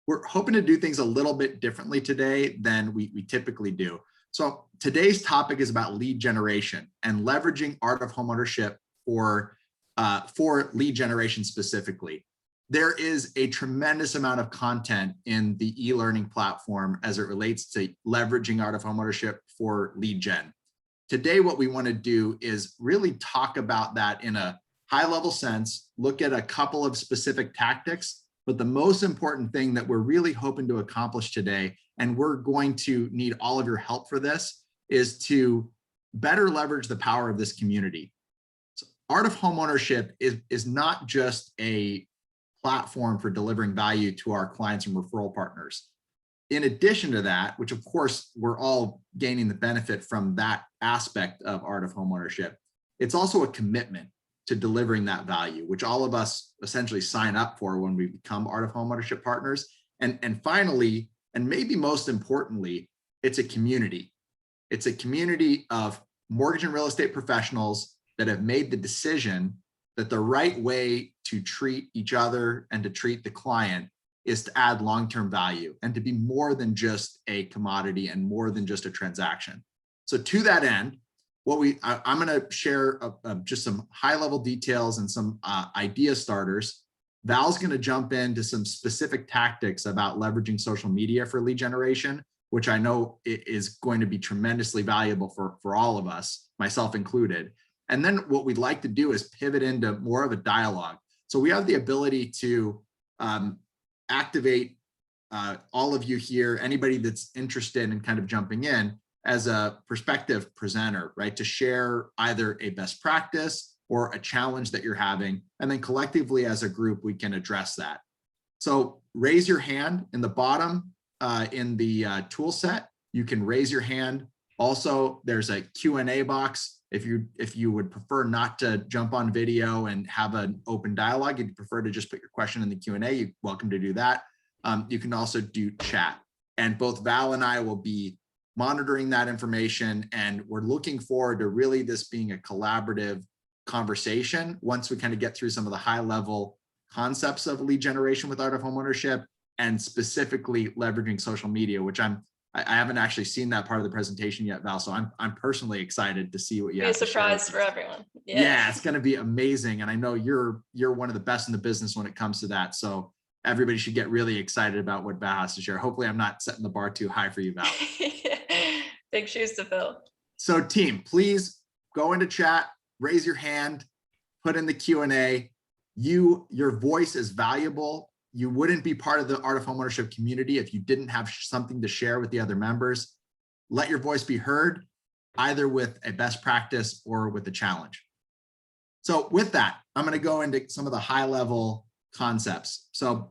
we're hoping to do things a little bit differently today than we typically do. So today's topic is about lead generation and leveraging art of homeownership for lead generation specifically. There is a tremendous amount of content in the e-learning platform as it relates to leveraging art of homeownership for lead gen. Today, what we want to do is really talk about that in a high-level sense, look at a couple of specific tactics, but the most important thing that we're really hoping to accomplish today, and we're going to need all of your help for this, is to better leverage the power of this community. So art of homeownership is not just a platform for delivering value to our clients and referral partners. In addition to that, which of course we're all gaining the benefit from that aspect of art of homeownership, it's also a commitment to delivering that value, which all of us essentially sign up for when we become art of homeownership partners. And finally, and maybe most importantly, it's a community. It's a community of mortgage and real estate professionals that have made the decision that the right way to treat each other and to treat the client is to add long-term value and to be more than just a commodity and more than just a transaction. So to that end, I'm going to share just some high-level details and some idea starters. Val's going to jump into some specific tactics about leveraging social media for lead generation, which I know is going to be tremendously valuable for all of us, myself included. And then what we'd like to do is pivot into more of a dialogue. So we have the ability to activate all of you here, anybody that's interested in kind of jumping in as a prospective presenter, right? To share either a best practice or a challenge that you're having. And then collectively as a group, we can address that. So raise your hand in the bottom in the tool set. You can raise your hand. Also, there's a Q&A box. If you would prefer not to jump on video and have an open dialogue, you'd prefer to just put your question in the Q&A, you're welcome to do that. You can also do chat. And both Val and I will be monitoring that information. And we're looking forward to really this being a collaborative conversation once we kind of get through some of the high level concepts of lead generation with art of homeownership and specifically leveraging social media, which I haven't actually seen that part of the presentation yet, Val. So I'm personally excited to see what you have to share. Be a surprise for everyone. Yeah, it's going to be amazing. And I know you're one of the best in the business when it comes to that. So everybody should get really excited about what Val has to share. Hopefully I'm not setting the bar too high for you, Val. Big shoes to fill. So team, please go into chat, raise your hand, put in the Q&A. Your voice is valuable. You wouldn't be part of the art of homeownership community if you didn't have something to share with the other members. Let your voice be heard, either with a best practice or with a challenge. So with that, I'm going to go into some of the high level concepts. So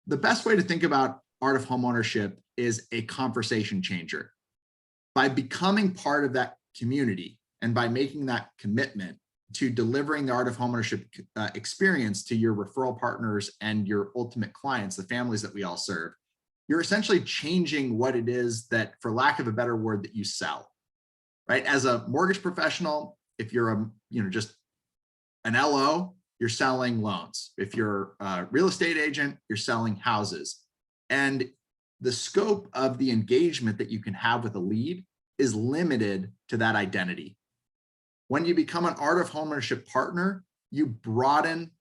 the best way to think about art of homeownership is a conversation changer. By becoming part of that community and by making that commitment to delivering the art of homeownership experience to your referral partners and your ultimate clients, the families that we all serve, you're essentially changing what it is that, for lack of a better word, that you sell, right? As a mortgage professional, if you're just an LO, you're selling loans. If you're a real estate agent, you're selling houses. And the scope of the engagement that you can have with a lead is limited to that identity. When you become an art of homeownership partner, you broaden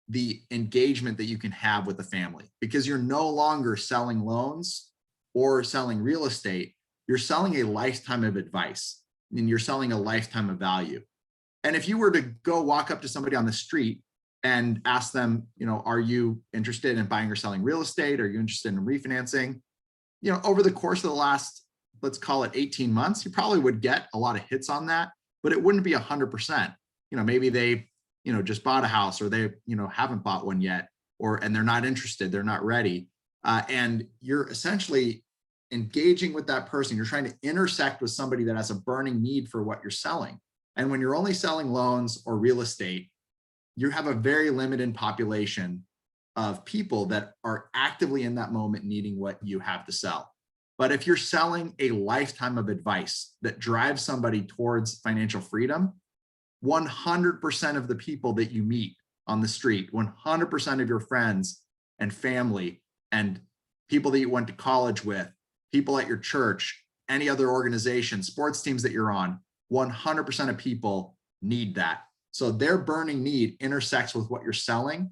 the engagement that you can have with the family because you're no longer selling loans or selling real estate. You're selling a lifetime of advice and you're selling a lifetime of value. And if you were to go walk up to somebody on the street and ask them, are you interested in buying or selling real estate? Are you interested in refinancing? Over the course of the last, let's call it 18 months, you probably would get a lot of hits on that, but it wouldn't be 100%. Maybe they, just bought a house or they, haven't bought one yet, and they're not interested, they're not ready. And you're essentially engaging with that person. You're trying to intersect with somebody that has a burning need for what you're selling. And when you're only selling loans or real estate, you have a very limited population of people that are actively in that moment needing what you have to sell. But if you're selling a lifetime of advice that drives somebody towards financial freedom, 100% of the people that you meet on the street, 100% of your friends and family and people that you went to college with, people at your church, any other organization, sports teams that you're on, 100% of people need that. So their burning need intersects with what you're selling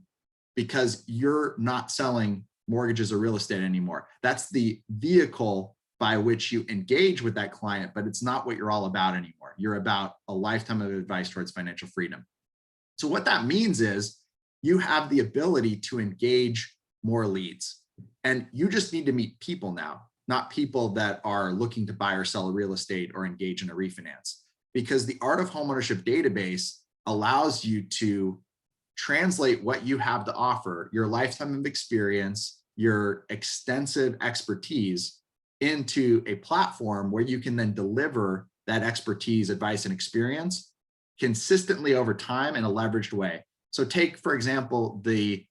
because you're not selling mortgages or real estate anymore. That's the vehicle by which you engage with that client, but it's not what you're all about anymore. You're about a lifetime of advice towards financial freedom. So what that means is you have the ability to engage more leads, and you just need to meet people now, not people that are looking to buy or sell a real estate or engage in a refinance, because the Art of Homeownership database allows you to translate what you have to offer, your lifetime of experience, your extensive expertise, into a platform where you can then deliver that expertise, advice, and experience consistently over time in a leveraged way. So take, for example, the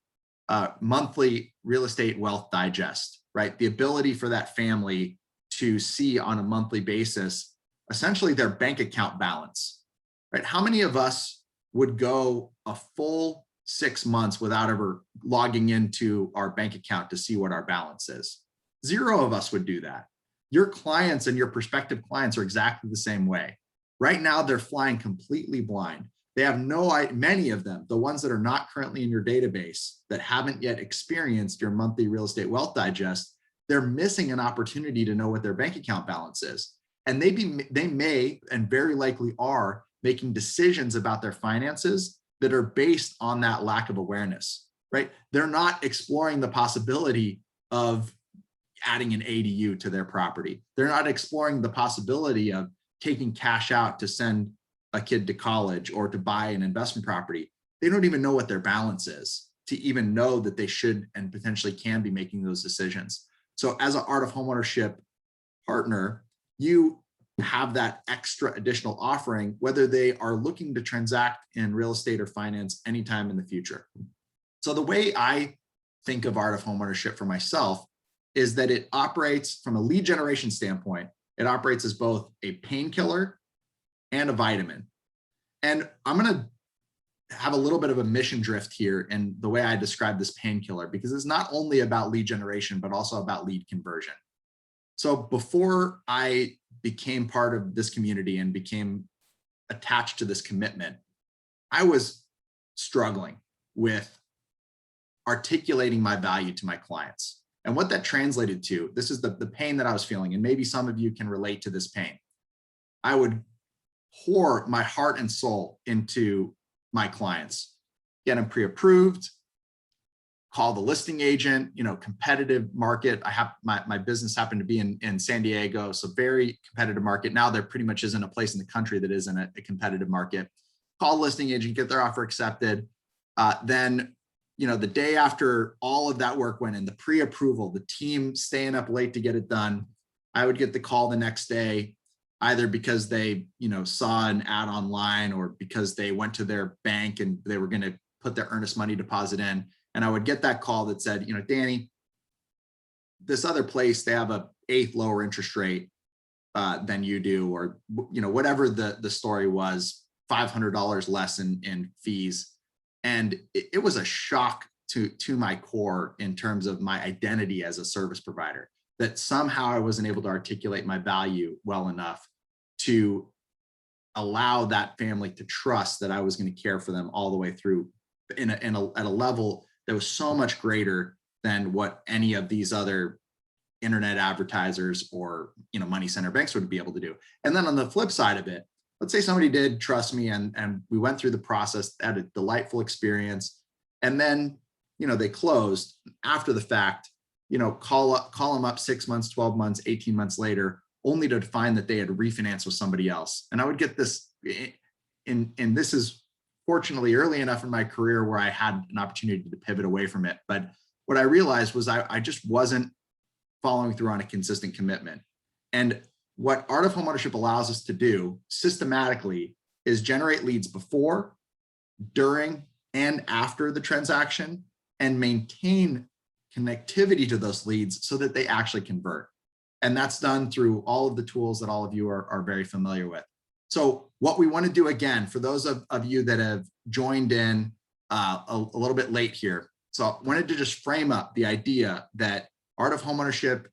monthly real estate wealth digest, right? The ability for that family to see on a monthly basis, essentially their bank account balance, right? How many of us would go a full 6 months without ever logging into our bank account to see what our balance is? Zero of us would do that. Your clients and your prospective clients are exactly the same way. Right now, they're flying completely blind. They have many of them, the ones that are not currently in your database that haven't yet experienced your monthly real estate wealth digest, they're missing an opportunity to know what their bank account balance is. And they may and very likely are making decisions about their finances that are based on that lack of awareness, right? They're not exploring the possibility of adding an ADU to their property. They're not exploring the possibility of taking cash out to send a kid to college or to buy an investment property. They don't even know what their balance is to even know that they should and potentially can be making those decisions. So as an Art of Homeownership partner, you have that extra additional offering, whether they are looking to transact in real estate or finance anytime in the future. So the way I think of Art of Homeownership for myself is that it operates from a lead generation standpoint. It operates as both a painkiller and a vitamin. And I'm going to have a little bit of a mission drift here in the way I describe this painkiller, because it's not only about lead generation, but also about lead conversion. So before I became part of this community and became attached to this commitment, I was struggling with articulating my value to my clients. And what that translated to, this is the pain that I was feeling, and maybe some of you can relate to this pain. I would pour my heart and soul into my clients, get them pre-approved, call the listing agent, competitive market. I have my business happened to be in San Diego, so very competitive market. Now there pretty much isn't a place in the country that isn't a competitive market. Call listing agent, get their offer accepted. Then, the day after all of that work went in, the pre-approval, the team staying up late to get it done, I would get the call the next day, either because they, saw an ad online or because they went to their bank and they were going to put their earnest money deposit in. And I would get that call that said, Danny, this other place, they have a 1/8 lower interest rate than you do, or, whatever the story was, $500 less in fees. And it was a shock to my core in terms of my identity as a service provider, that somehow I wasn't able to articulate my value well enough to allow that family to trust that I was going to care for them all the way through at a level that was so much greater than what any of these other internet advertisers or money center banks would be able to do. And then on the flip side of it, let's say somebody did trust me and we went through the process, had a delightful experience, and then they closed after the fact, call them up 6 months, 12 months, 18 months later, only to find that they had refinanced with somebody else. And I would get this, and this is fortunately early enough in my career where I had an opportunity to pivot away from it. But what I realized was I just wasn't following through on a consistent commitment. And what Art of Homeownership allows us to do systematically is generate leads before, during, and after the transaction, and maintain connectivity to those leads so that they actually convert. And that's done through all of the tools that all of you are very familiar with. So what we want to do, again, for those of you that have joined in a little bit late here, So I wanted to just frame up the idea that art of homeownership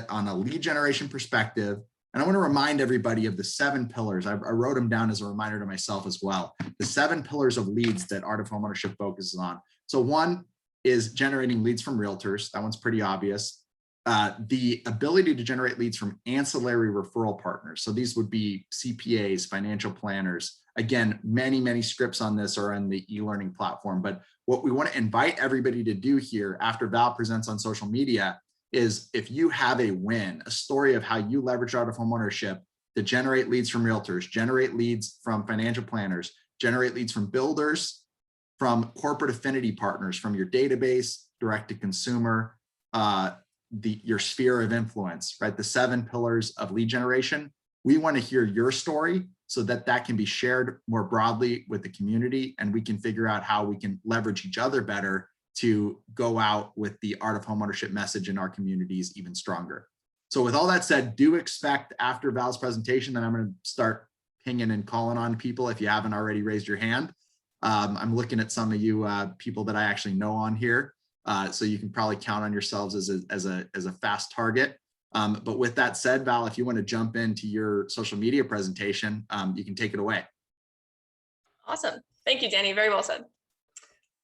on a lead generation perspective. And I want to remind everybody of the 7 pillars. I wrote them down as a reminder to myself as well. The 7 pillars of leads that art of homeownership focuses on. So one is generating leads from realtors. That one's pretty obvious. The ability to generate leads from ancillary referral partners. So these would be CPAs, financial planners. Again, many scripts on this are in the e-learning platform. But what we want to invite everybody to do here after Val presents on social media is, if you have a win, a story of how you leverage art of homeownership to generate leads from realtors, generate leads from financial planners, generate leads from builders, from corporate affinity partners, from your database, direct to consumer, your sphere of influence, right? The 7 pillars of lead generation. We want to hear your story so that that can be shared more broadly with the community, and we can figure out how we can leverage each other better to go out with the art of homeownership message in our communities even stronger. So with all that said, do expect after Val's presentation that I'm going to start pinging and calling on people if you haven't already raised your hand. I'm looking at some of you people that I actually know on here. So you can probably count on yourselves as a fast target. But with that said, Val, if you want to jump into your social media presentation, you can take it away. Awesome. Thank you, Danny. Very well said.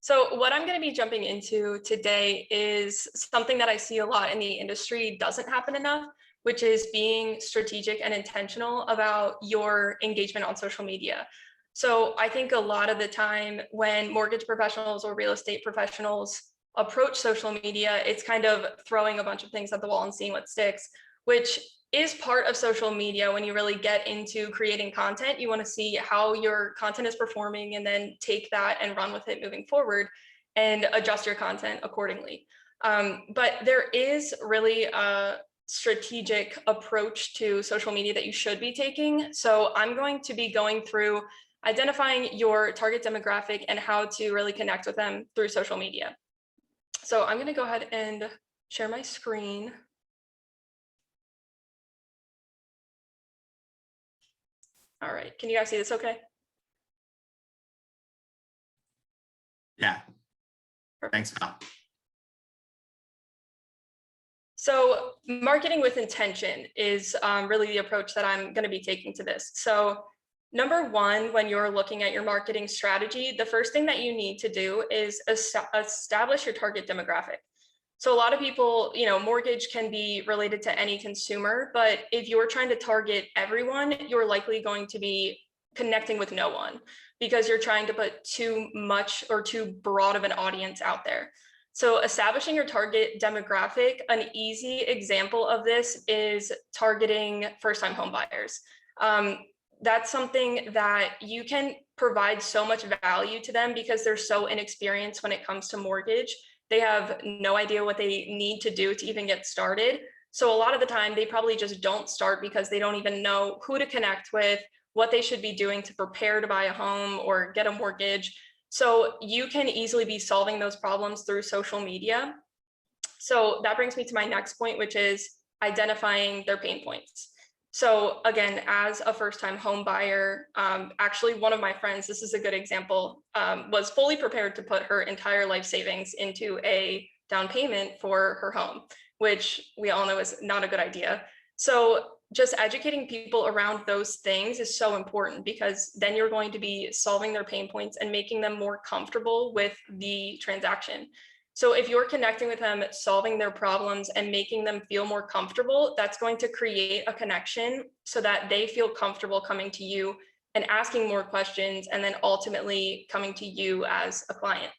So what I'm going to be jumping into today is something that I see a lot in the industry doesn't happen enough, which is being strategic and intentional about your engagement on social media. So I think a lot of the time when mortgage professionals or real estate professionals approach social media, it's kind of throwing a bunch of things at the wall and seeing what sticks, which is part of social media. When you really get into creating content, you want to see how your content is performing and then take that and run with it moving forward and adjust your content accordingly. But there is really a strategic approach to social media that you should be taking. So I'm going to be going through identifying your target demographic and how to really connect with them through social media. So I'm going to go ahead and share my screen. All right, can you guys see this okay? Yeah. Perfect. Thanks, Val. So marketing with intention is really the approach that I'm going to be taking to this. So number one, when you're looking at your marketing strategy, the first thing that you need to do is establish your target demographic. So a lot of people, mortgage can be related to any consumer, but if you're trying to target everyone, you're likely going to be connecting with no one because you're trying to put too much or too broad of an audience out there. So establishing your target demographic, an easy example of this is targeting first-time home buyers. That's something that you can provide so much value to them because they're so inexperienced when it comes to mortgage. They have no idea what they need to do to even get started. So a lot of the time they probably just don't start because they don't even know who to connect with, what they should be doing to prepare to buy a home or get a mortgage. So you can easily be solving those problems through social media. So that brings me to my next point, which is identifying their pain points. So again, as a first-time home buyer, actually one of my friends, this is a good example, was fully prepared to put her entire life savings into a down payment for her home, which we all know is not a good idea. So just educating people around those things is so important because then you're going to be solving their pain points and making them more comfortable with the transaction. So if you're connecting with them, solving their problems and making them feel more comfortable, that's going to create a connection so that they feel comfortable coming to you and asking more questions and then ultimately coming to you as a client.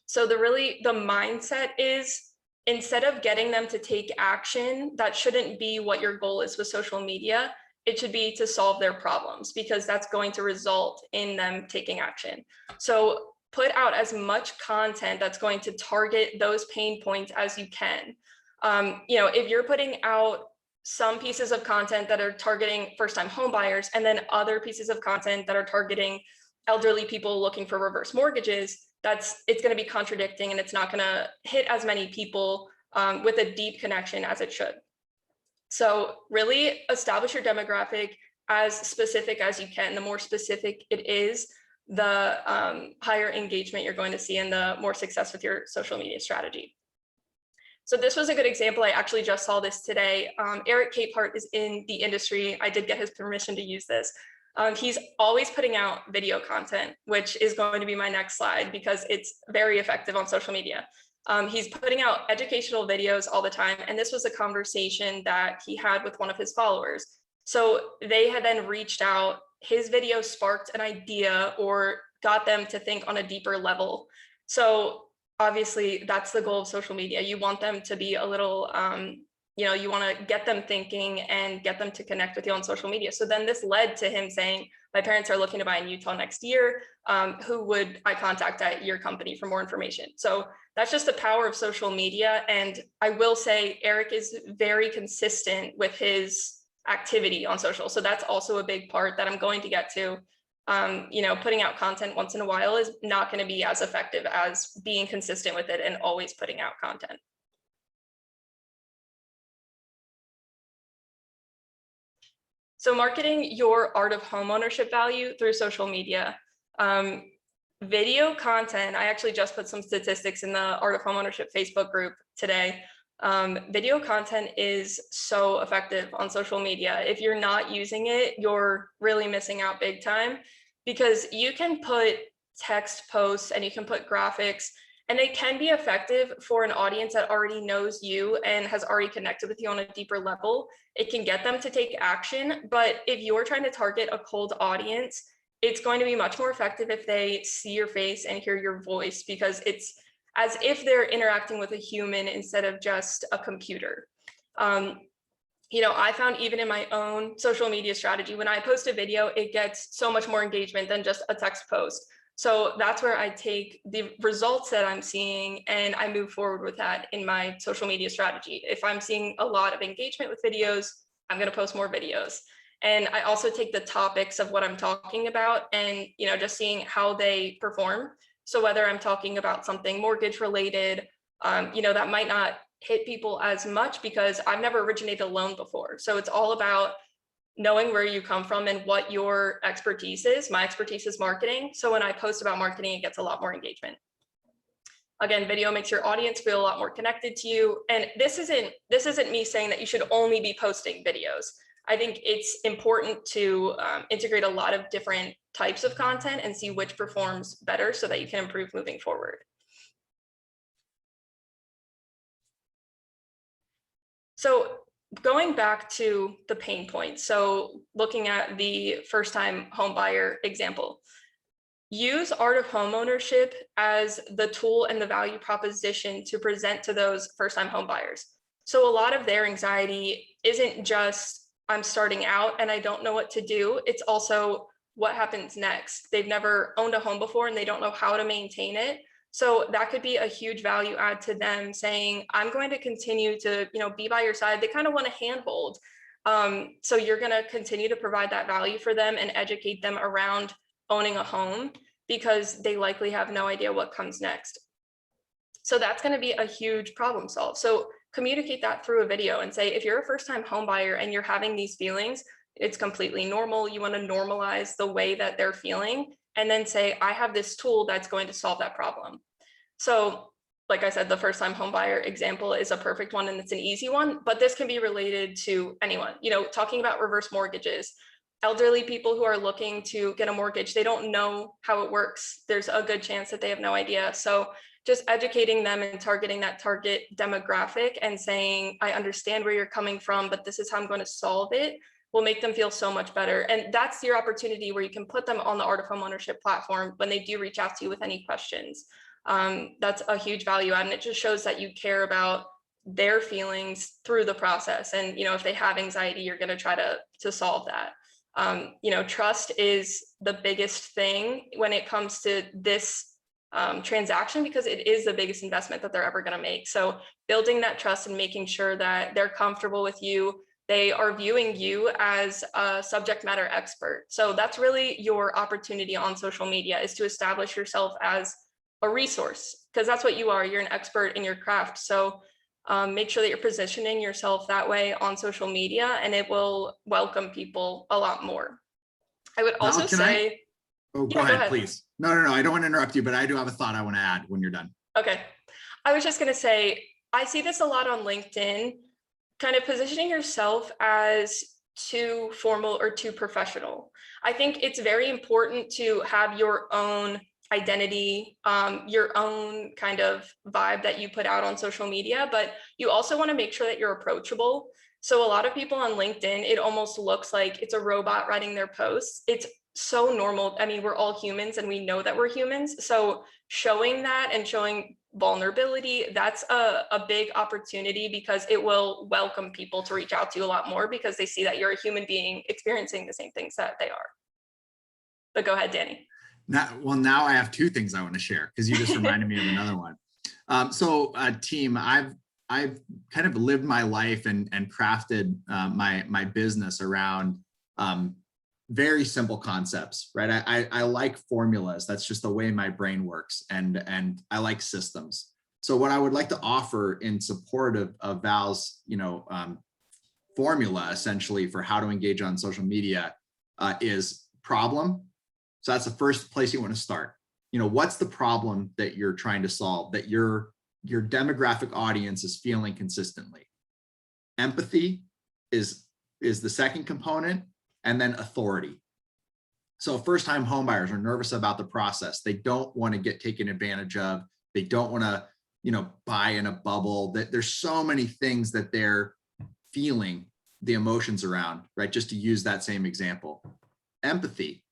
So the mindset is, instead of getting them to take action, that shouldn't be what your goal is with social media. It should be to solve their problems because that's going to result in them taking action. So put out as much content that's going to target those pain points as you can. If you're putting out some pieces of content that are targeting first-time home buyers and then other pieces of content that are targeting elderly people looking for reverse mortgages, it's going to be contradicting and it's not going to hit as many people with a deep connection as it should. So really establish your demographic as specific as you can. The more specific it is, the higher engagement you're going to see and the more success with your social media strategy. So this was a good example. I actually just saw this today. Eric Capehart is in the industry. I did get his permission to use this. He's always putting out video content, which is going to be my next slide because it's very effective on social media. He's putting out educational videos all the time. And this was a conversation that he had with one of his followers. So they had then reached out, his video sparked an idea or got them to think on a deeper level. So obviously that's the goal of social media. You want them to be a little, you want to get them thinking and get them to connect with you on social media. So then this led to him saying, my parents are looking to buy in Utah next year. Who would I contact at your company for more information? So that's just the power of social media. And I will say Eric is very consistent with his activity on social. So that's also a big part that I'm going to get to. Putting out content once in a while is not going to be as effective as being consistent with it and always putting out content. So marketing your art of homeownership value through social media. Video content, I actually just put some statistics in the Art of Homeownership Facebook group today. Video content is so effective on social media. If you're not using it, you're really missing out big time, because you can put text posts and you can put graphics, and they can be effective for an audience that already knows you and has already connected with you on a deeper level. It can get them to take action, but if you're trying to target a cold audience, it's going to be much more effective if they see your face and hear your voice, because it's as if they're interacting with a human instead of just a computer. I found even in my own social media strategy, when I post a video, it gets so much more engagement than just a text post. So that's where I take the results that I'm seeing and I move forward with that in my social media strategy. If I'm seeing a lot of engagement with videos, I'm going to post more videos. And I also take the topics of what I'm talking about and, just seeing how they perform. So whether I'm talking about something mortgage related, that might not hit people as much because I've never originated a loan before. So it's all about knowing where you come from and what your expertise is. My expertise is marketing. So when I post about marketing, it gets a lot more engagement. Again, video makes your audience feel a lot more connected to you. And this isn't me saying that you should only be posting videos. I think it's important to integrate a lot of different types of content and see which performs better so that you can improve moving forward. So going back to the pain points, so looking at the first-time home buyer example, use art of homeownership as the tool and the value proposition to present to those first-time home buyers. So a lot of their anxiety isn't just, I'm starting out and I don't know what to do. It's also what happens next. They've never owned a home before and they don't know how to maintain it. So that could be a huge value add to them, saying, I'm going to continue to, be by your side. They kind of want a handhold. So you're going to continue to provide that value for them and educate them around owning a home, because they likely have no idea what comes next. So that's going to be a huge problem solved. So communicate that through a video and say, if you're a first-time home buyer and you're having these feelings, it's completely normal. You want to normalize the way that they're feeling, and then say, I have this tool that's going to solve that problem. So like I said, the first-time home buyer example is a perfect one and it's an easy one, but this can be related to anyone. Talking about reverse mortgages, elderly people who are looking to get a mortgage, they don't know how it works. There's a good chance that they have no idea. So just educating them and targeting that target demographic and saying, I understand where you're coming from, but this is how I'm going to solve it, will make them feel so much better. And that's your opportunity where you can put them on the Art of Homeownership platform when they do reach out to you with any questions. That's a huge value add, and it just shows that you care about their feelings through the process. And if they have anxiety, you're going to try to solve that. Trust is the biggest thing when it comes to this transaction, because it is the biggest investment that they're ever going to make. So building that trust and making sure that they're comfortable with you, they are viewing you as a subject matter expert. So that's really your opportunity on social media, is to establish yourself as a resource, because that's what you are. You're an expert in your craft. So make sure that you're positioning yourself that way on social media, and it will welcome people a lot more. I would also say, Oh, go Yeah, go ahead, ahead. please. No, I don't want to interrupt you, but I do have a thought I want to add when you're done. Okay. I was just going to say, I see this a lot on LinkedIn, kind of positioning yourself as too formal or too professional. I think it's very important to have your own identity, your own kind of vibe that you put out on social media, but you also want to make sure that you're approachable. So a lot of people on LinkedIn, it almost looks like it's a robot writing their posts. It's so normal. I mean, we're all humans and we know that we're humans. So showing that and showing vulnerability, that's a big opportunity, because it will welcome people to reach out to you a lot more because they see that you're a human being experiencing the same things that they are. But go ahead, Danny. Now I have two things I want to share because you just reminded me of another one. Team, I've kind of lived my life and crafted my business around very simple concepts, right? I like formulas. That's just the way my brain works, and I like systems. So what I would like to offer in support of Val's, formula essentially for how to engage on social media is problem. So that's the first place you want to start. What's the problem that you're trying to solve that your demographic audience is feeling consistently? Empathy is the second component, and then authority. So first-time homebuyers are nervous about the process. They don't want to get taken advantage of. They don't want to, buy in a bubble. There's so many things that they're feeling the emotions around, right? Just to use that same example. Empathy.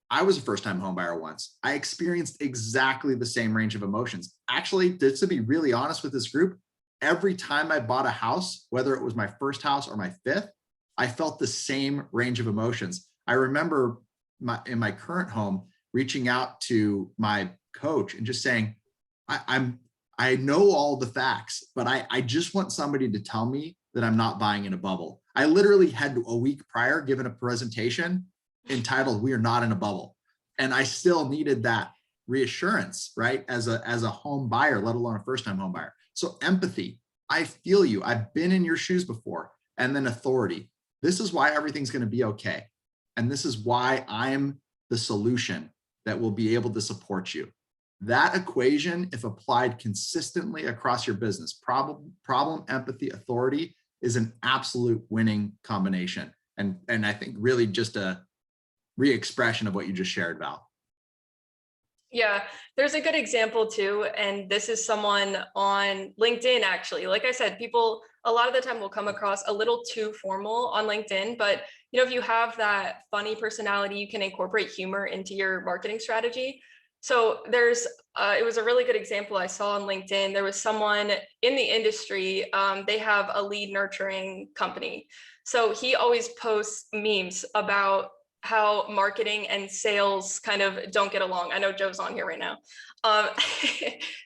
I was a first-time homebuyer once. I experienced exactly the same range of emotions. Actually, just to be really honest with this group, every time I bought a house, whether it was my first house or my fifth, I felt the same range of emotions. I remember in my current home, reaching out to my coach and just saying, I know all the facts, but I just want somebody to tell me that I'm not buying in a bubble. I literally had a week prior given a presentation entitled "We Are Not in a Bubble," and I still needed that reassurance, right? As a home buyer, let alone a first-time home buyer. So empathy, I feel you. I've been in your shoes before. And then authority. This is why everything's going to be okay. And this is why I'm the solution that will be able to support you. That equation, if applied consistently across your business, problem, empathy, authority, is an absolute winning combination. And I think really just a re-expression of what you just shared, Val. Yeah, there's a good example too. And this is someone on LinkedIn, actually. Like I said, people a lot of the time will come across a little too formal on LinkedIn, but if you have that funny personality, you can incorporate humor into your marketing strategy. So it was a really good example I saw on LinkedIn. There was someone in the industry, they have a lead nurturing company. So he always posts memes about how marketing and sales kind of don't get along. I know Joe's on here right now.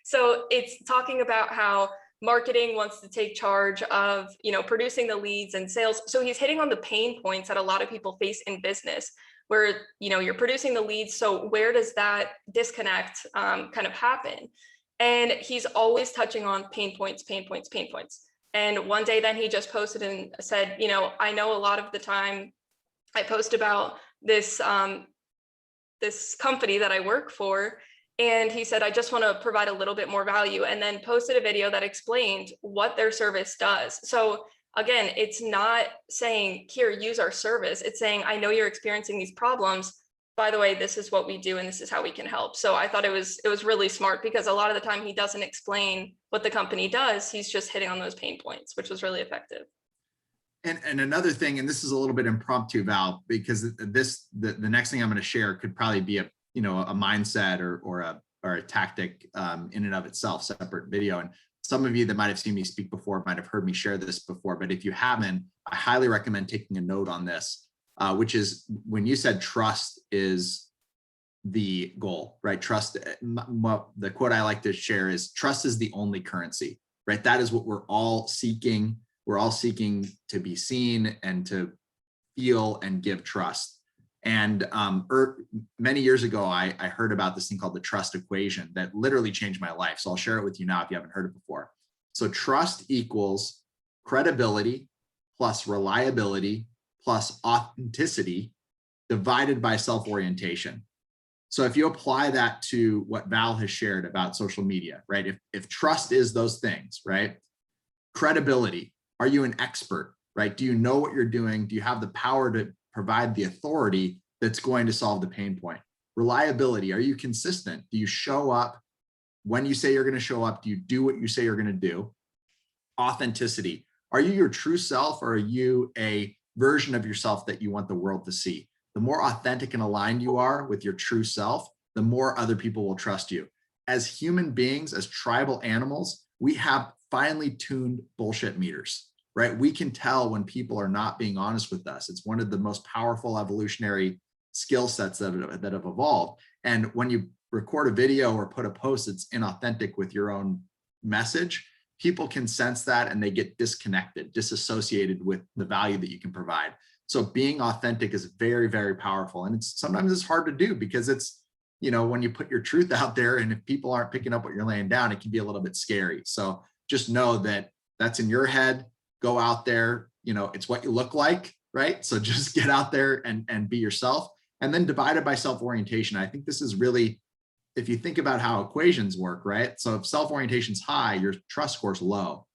So it's talking about how marketing wants to take charge of, producing the leads and sales. So he's hitting on the pain points that a lot of people face in business, where, you're producing the leads. So where does that disconnect kind of happen? And he's always touching on pain points. And one day then he just posted and said, I know a lot of the time I post about this this company that I work for, and he said, I just want to provide a little bit more value, and then posted a video that explained what their service does. So again, it's not saying, here, use our service. It's saying, I know you're experiencing these problems. By the way, this is what we do, and this is how we can help. So I thought it was really smart, because a lot of the time he doesn't explain what the company does. He's just hitting on those pain points, which was really effective. And another thing, and this is a little bit impromptu, Val, because the next thing I'm going to share could probably be a mindset or a tactic in and of itself, separate video. And some of you that might have seen me speak before might have heard me share this before, but if you haven't, I highly recommend taking a note on this, which is when you said trust is the goal, right? Trust, the quote I like to share is, trust is the only currency, right? That is what we're all seeking. We're all seeking to be seen and to feel and give trust. And many years ago, I heard about this thing called the trust equation that literally changed my life. So I'll share it with you now if you haven't heard it before. So trust equals credibility plus reliability plus authenticity divided by self-orientation. So if you apply that to what Val has shared about social media, right? If trust is those things, right? Credibility, are you an expert, right? Do you know what you're doing? Do you have the power to provide the authority that's going to solve the pain point? Reliability, are you consistent? Do you show up when you say you're going to show up? Do you do what you say you're going to do? Authenticity, are you your true self, or are you a version of yourself that you want the world to see? The more authentic and aligned you are with your true self, the more other people will trust you. As human beings, as tribal animals, we have finely tuned bullshit meters, right? We can tell when people are not being honest with us. It's one of the most powerful evolutionary skill sets that have evolved. And when you record a video or put a post that's inauthentic with your own message, people can sense that and they get disconnected, disassociated with the value that you can provide. So being authentic is very, very powerful. And sometimes it's hard to do because it's, when you put your truth out there and if people aren't picking up what you're laying down, it can be a little bit scary. So just know that that's in your head. Go out there, it's what you look like, right? So just get out there and be yourself. And then divide it by self-orientation. I think this is really, if you think about how equations work, right? So if self-orientation is high, your trust score is low,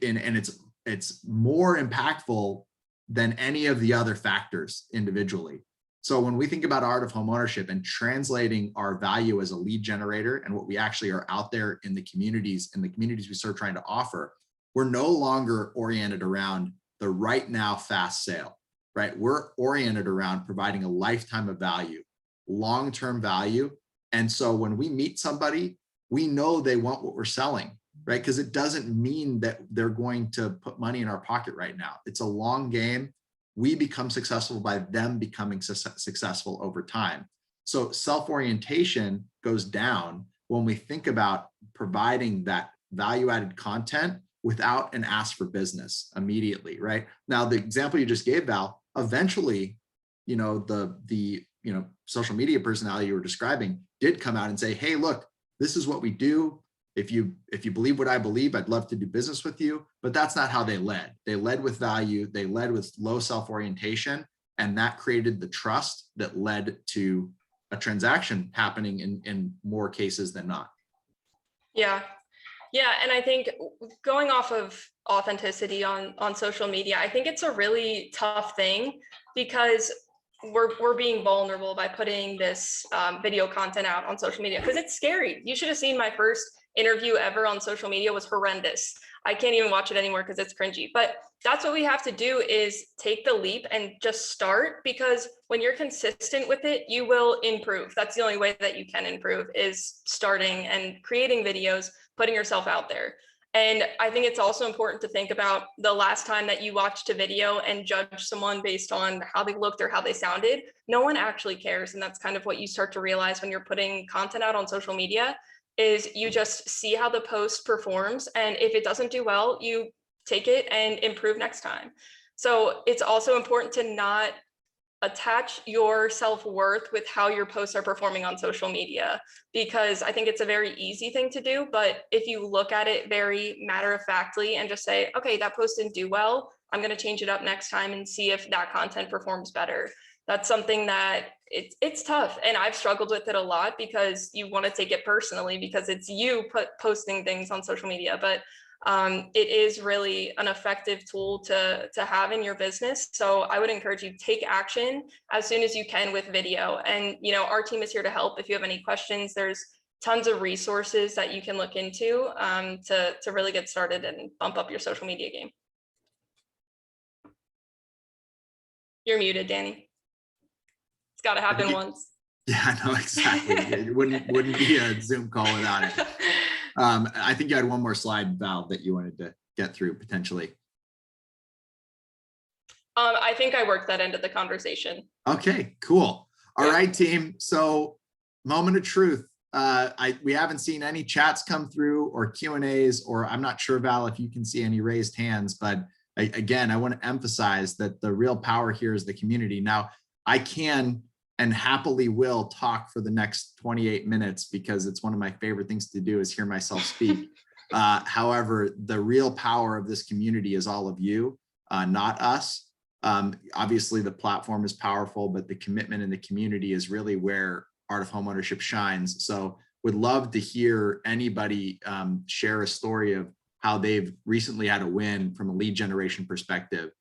and it's more impactful than any of the other factors individually. So when we think about art of homeownership and translating our value as a lead generator and what we actually are out there in the communities we serve trying to offer, we're no longer oriented around the right now fast sale, right? We're oriented around providing a lifetime of value, long-term value. And so when we meet somebody, we know they want what we're selling, right? Because it doesn't mean that they're going to put money in our pocket right now. It's a long game. We become successful by them becoming successful over time. So self-orientation goes down when we think about providing that value-added content without an ask for business immediately, right? Now, the example you just gave, Val, eventually, the social media personality you were describing did come out and say, hey, look, this is what we do. If you believe what I believe, I'd love to do business with you. But that's not how they led. They led with value. They led with low self-orientation. And that created the trust that led to a transaction happening in more cases than not. Yeah. Yeah. And I think going off of authenticity on social media, I think it's a really tough thing because we're being vulnerable by putting this video content out on social media because it's scary. You should have seen my first interview ever on social media was horrendous. I can't even watch it anymore because it's cringy, but that's what we have to do is take the leap and just start, because when you're consistent with it, you will improve. That's the only way that you can improve, is starting and creating videos, putting yourself out there. And I think it's also important to think about the last time that you watched a video and judge someone based on how they looked or how they sounded. No one actually cares. And that's kind of what you start to realize when you're putting content out on social media, is you just see how the post performs. And if it doesn't do well, you take it and improve next time. So it's also important to not attach your self-worth with how your posts are performing on social media, because I think it's a very easy thing to do. But if you look at it very matter-of-factly and just say, okay, that post didn't do well, I'm going to change it up next time and see if that content performs better. That's something that it's tough. And I've struggled with it a lot because you want to take it personally because it's you posting things on social media. But it is really an effective tool to have in your business. So I would encourage you to take action as soon as you can with video. And, our team is here to help. If you have any questions, there's tons of resources that you can look into to really get started and bump up your social media game. You're muted, Danny. It's got to happen once. Yeah, no, exactly. It wouldn't be a Zoom call without it. I think you had one more slide, Val, that you wanted to get through potentially. I think I worked that into the conversation. Okay, cool. All right, team. So moment of truth. We haven't seen any chats come through or Q&As, or I'm not sure, Val, if you can see any raised hands, but again, I want to emphasize that the real power here is the community. Now, I can and happily will talk for the next 28 minutes because it's one of my favorite things to do is hear myself speak. However, the real power of this community is all of you, not us. Obviously, the platform is powerful, but the commitment in the community is really where art of homeownership shines. So would love to hear anybody share a story of how they've recently had a win from a lead generation perspective,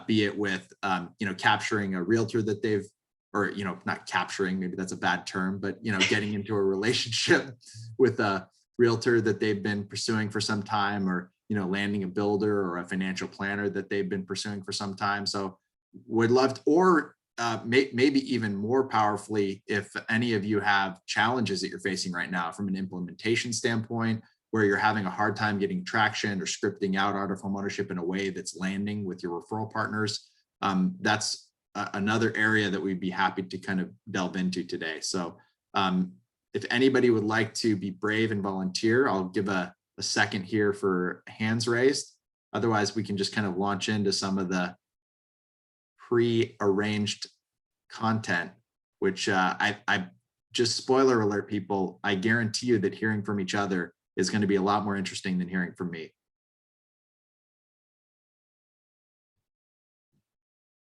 be it with, capturing a realtor that they've, or, not capturing, maybe that's a bad term, but, getting into a relationship with a realtor that they've been pursuing for some time, or, landing a builder or a financial planner that they've been pursuing for some time. So would love to, or maybe even more powerfully, if any of you have challenges that you're facing right now from an implementation standpoint, where you're having a hard time getting traction or scripting out art of homeownership in a way that's landing with your referral partners, that's another area that we'd be happy to kind of delve into today. So if anybody would like to be brave and volunteer, I'll give a second here for hands raised. Otherwise, we can just kind of launch into some of the pre-arranged content, which I just, spoiler alert, people, I guarantee you that hearing from each other is going to be a lot more interesting than hearing from me.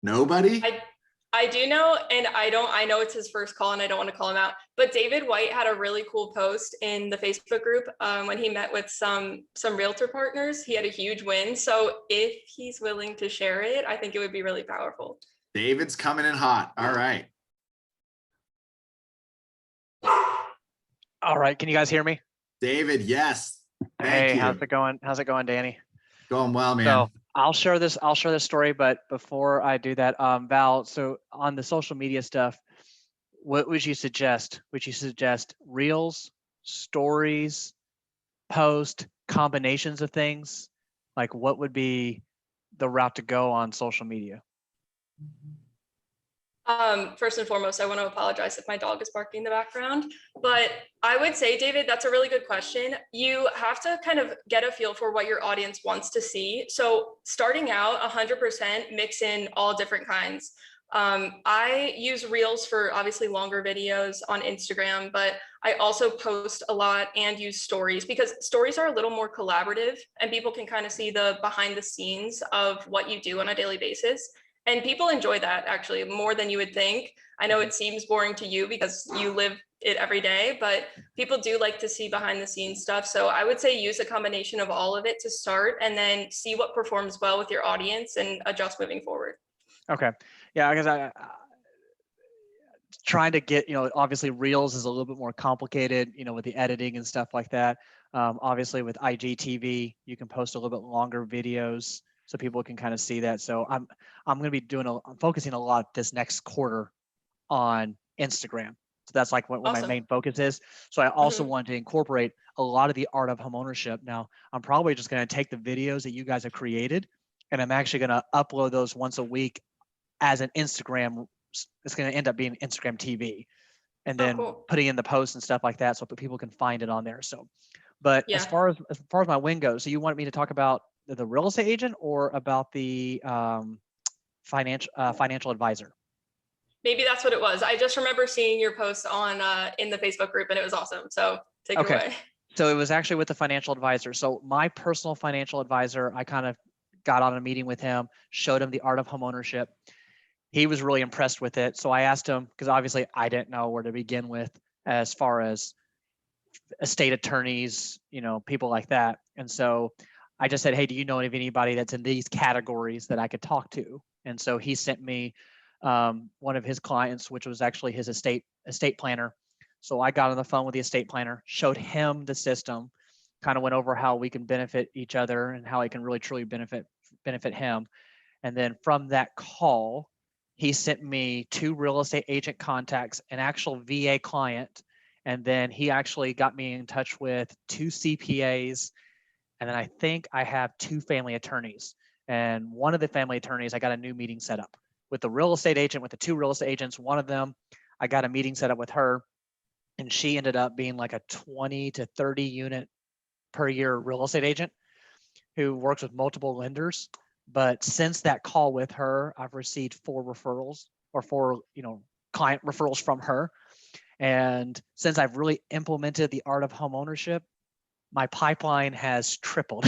Nobody? I do know, and I know it's his first call and I don't want to call him out, but David White had a really cool post in the Facebook group when he met with some realtor partners. He had a huge win. So if he's willing to share it, I think it would be really powerful. David's coming in hot. All right. All right. Can you guys hear me? David, yes. Thank Hey, you. how's it going? How's it going, Danny? Going well, man. So I'll share this story, but before I do that, Val, so on the social media stuff, what would you suggest? Would you suggest reels, stories, post, combinations of things? Like, what would be the route to go on social media? First and foremost, I want to apologize if my dog is barking in the background, but I would say, David, that's a really good question. You have to kind of get a feel for what your audience wants to see. So starting out 100% mix in all different kinds. I use Reels for obviously longer videos on Instagram, but I also post a lot and use stories, because stories are a little more collaborative and people can kind of see the behind the scenes of what you do on a daily basis. And people enjoy that actually more than you would think. I know it seems boring to you because you live it every day, but people do like to see behind the scenes stuff. So I would say use a combination of all of it to start, and then see what performs well with your audience and adjust moving forward. Okay. Yeah, because I trying to get, obviously Reels is a little bit more complicated, with the editing and stuff like that. Obviously with IGTV, you can post a little bit longer videos so people can kind of see that. So I'm going to be I'm focusing a lot this next quarter on Instagram. So that's like what Awesome. my main focus is. So I also want to incorporate a lot of the art of homeownership. Now, I'm probably just going to take the videos that you guys have created, and I'm actually going to upload those once a week as an Instagram. It's going to end up being Instagram TV, and then putting in the posts and stuff like that so people can find it on there. So, but as far as my win goes, so you want me to talk about the real estate agent or about the financial advisor? Maybe that's what it was. I just remember seeing your post on in the Facebook group, and it was awesome. So take it away. So it was actually with the financial advisor. So my personal financial advisor, I kind of got on a meeting with him, showed him the art of homeownership. He was really impressed with it. So I asked him, because obviously I didn't know where to begin with as far as estate attorneys, people like that. And so I just said, hey, do you know of anybody that's in these categories that I could talk to? And so he sent me one of his clients, which was actually his estate planner. So I got on the phone with the estate planner, showed him the system, kind of went over how we can benefit each other and how I can really truly benefit him. And then from that call, he sent me 2 real estate agent contacts, an actual VA client, and then he actually got me in touch with 2 CPAs. And then I think I have 2 family attorneys. And one of the family attorneys, I got a new meeting set up with the real estate agent, with the 2 real estate agents. One of them, I got a meeting set up with her, and she ended up being like a 20 to 30 unit per year real estate agent who works with multiple lenders. But since that call with her, I've received 4 referrals, or 4, client referrals from her. And since I've really implemented the art of homeownership, my pipeline has tripled.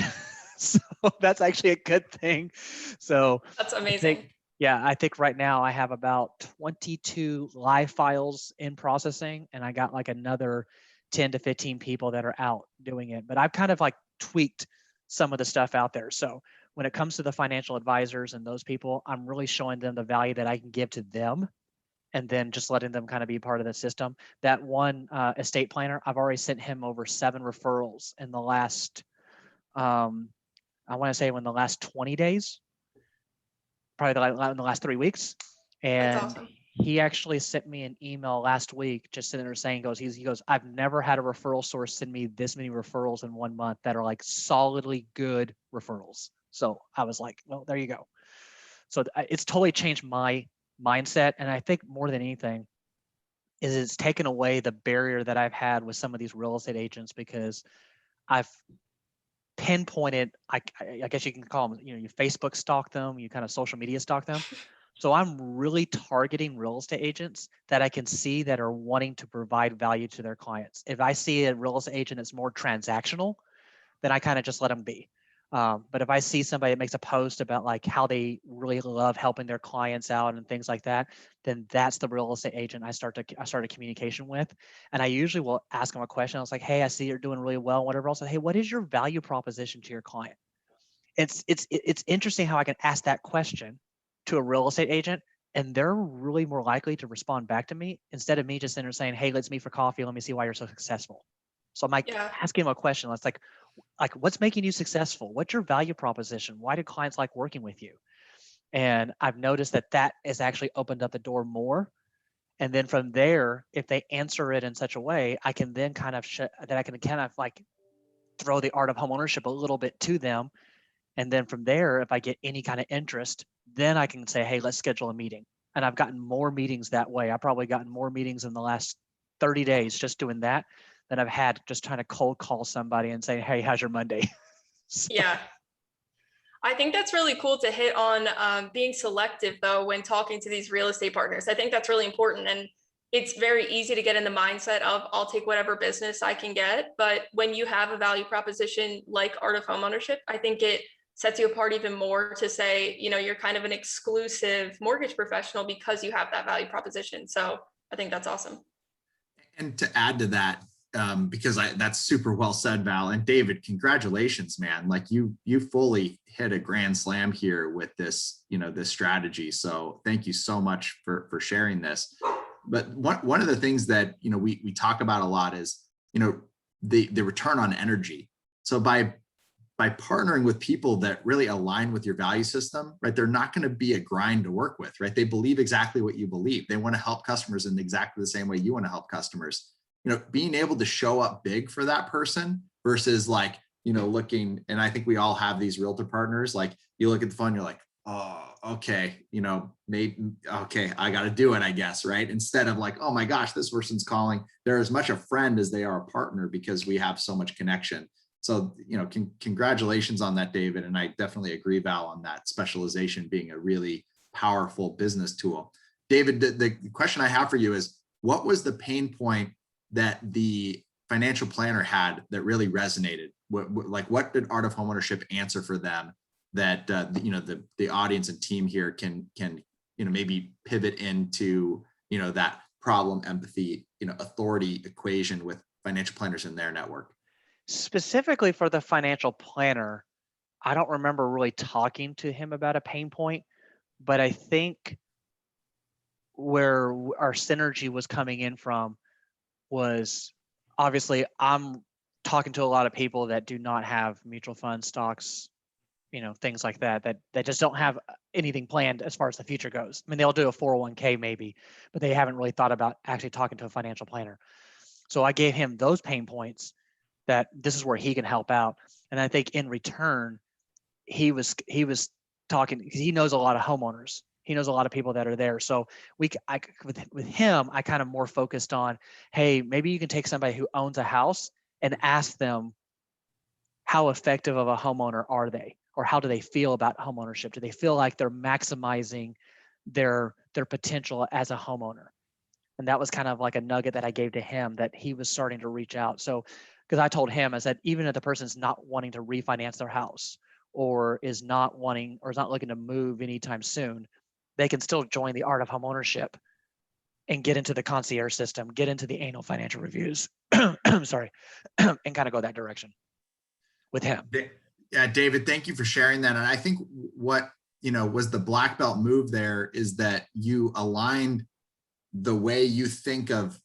So that's actually a good thing. So that's amazing. Yeah, I think right now I have about 22 live files in processing, and I got like another 10 to 15 people that are out doing it. But I've kind of like tweaked some of the stuff out there. So when it comes to the financial advisors and those people, I'm really showing them the value that I can give to them, and then just letting them kind of be part of the system. That one estate planner, I've already sent him over 7 referrals in the last, I want to say in the last 20 days, probably in the last 3 weeks. That's And awesome. he actually sent me an email last week just sitting there saying, he goes, I've never had a referral source send me this many referrals in 1 month that are like solidly good referrals. So I was like, well, there you go. So it's totally changed my mindset. And I think more than anything is it's taken away the barrier that I've had with some of these real estate agents, because I've pinpointed, I guess you can call them, you Facebook stalk them, you kind of social media stalk them. So I'm really targeting real estate agents that I can see that are wanting to provide value to their clients. If I see a real estate agent that's more transactional, then I kind of just let them be. But if I see somebody that makes a post about like how they really love helping their clients out and things like that, then that's the real estate agent I start a communication with. And I usually will ask them a question. I was like, hey, I see you're doing really well, whatever else. Hey, what is your value proposition to your client? It's interesting how I can ask that question to a real estate agent, and they're really more likely to respond back to me instead of me just sitting there saying, hey, let's meet for coffee. Let me see why you're so successful. So I'm like Yeah. asking them a question. It's like what's making you successful? What's your value proposition? Why do clients like working with you? And I've noticed that has actually opened up the door more. And then from there, if they answer it in such a way, I can then kind of like throw the art of homeownership a little bit to them. And then from there, if I get any kind of interest, then I can say, hey, let's schedule a meeting. And I've gotten more meetings that way. I've probably gotten more meetings in the last 30 days just doing that than I've had just trying to cold call somebody and say, hey, how's your Monday? So, Yeah. I think that's really cool to hit on being selective, though, when talking to these real estate partners. I think that's really important. And it's very easy to get in the mindset of I'll take whatever business I can get. But when you have a value proposition like Art of Homeownership, I think it sets you apart even more to say, you're kind of an exclusive mortgage professional because you have that value proposition. So I think that's awesome. And to add to that, because that's super well said, Val. And David, congratulations, man. Like you fully hit a grand slam here with this, this strategy. So thank you so much for sharing this. But one of the things that, we talk about a lot is, the return on energy. So by partnering with people that really align with your value system, right? They're not going to be a grind to work with, right? They believe exactly what you believe. They want to help customers in exactly the same way you want to help customers. Being able to show up big for that person versus like, looking, and I think we all have these realtor partners, like you look at the phone, you're like, oh, okay, maybe, okay, I got to do it, I guess, right? Instead of like, oh my gosh, this person's calling. They're as much a friend as they are a partner because we have so much connection. So, congratulations on that, David. And I definitely agree, Val, on that specialization being a really powerful business tool. David, the question I have for you is, what was the pain point that the financial planner had that really resonated? What did Art of Homeownership answer for them that, the audience and team here can maybe pivot into, that problem, empathy, authority equation with financial planners in their network? specifically for the financial planner, I don't remember really talking to him about a pain point, but I think where our synergy was coming in from was obviously I'm talking to a lot of people that do not have mutual funds, stocks, things like that just don't have anything planned as far as the future goes. I mean, they'll do a 401k maybe, but they haven't really thought about actually talking to a financial planner. So I gave him those pain points that this is where he can help out. And I think in return, he was talking because he knows a lot of homeowners. He knows a lot of people that are there. So with him, I kind of more focused on, hey, maybe you can take somebody who owns a house and ask them how effective of a homeowner are they, or how do they feel about homeownership? Do they feel like they're maximizing their potential as a homeowner? And that was kind of like a nugget that I gave to him that he was starting to reach out. So, because I told him, I said, even if the person's not wanting to refinance their house or is not wanting or is not looking to move anytime soon, they can still join the Art of Homeownership and get into the concierge system, get into the annual financial reviews, sorry, and kind of go that direction with him. Yeah, David, thank you for sharing that. And I think what, was the black belt move there is that you aligned the way you think of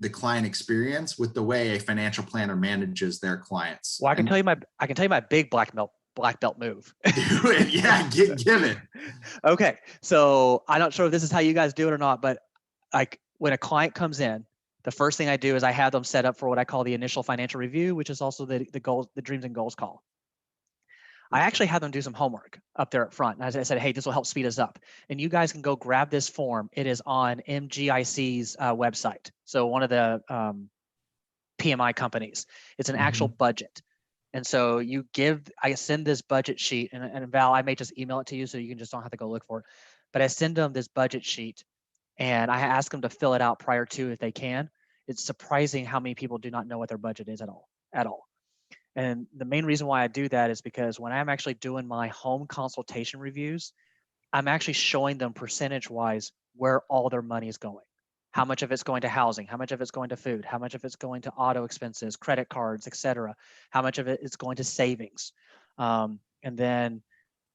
the client experience with the way a financial planner manages their clients. Well, I can tell you my big black belt move. Do it. Yeah, give it. Okay. So I'm not sure if this is how you guys do it or not, but like when a client comes in, the first thing I do is I have them set up for what I call the initial financial review, which is also the goals, the dreams and goals call. I actually had them do some homework up there up front. And I said, hey, this will help speed us up. And you guys can go grab this form. It is on MGIC's website. So one of the PMI companies. It's an actual budget. And so I send this budget sheet, and Val, I may just email it to you so you can just don't have to go look for it. But I send them this budget sheet and I ask them to fill it out prior to if they can. It's surprising how many people do not know what their budget is at all. And the main reason why I do that is because when I'm actually doing my home consultation reviews, I'm actually showing them percentage-wise where all their money is going. How much of it's going to housing, how much of it's going to food, how much of it's going to auto expenses, credit cards, etc. How much of it is going to savings. And then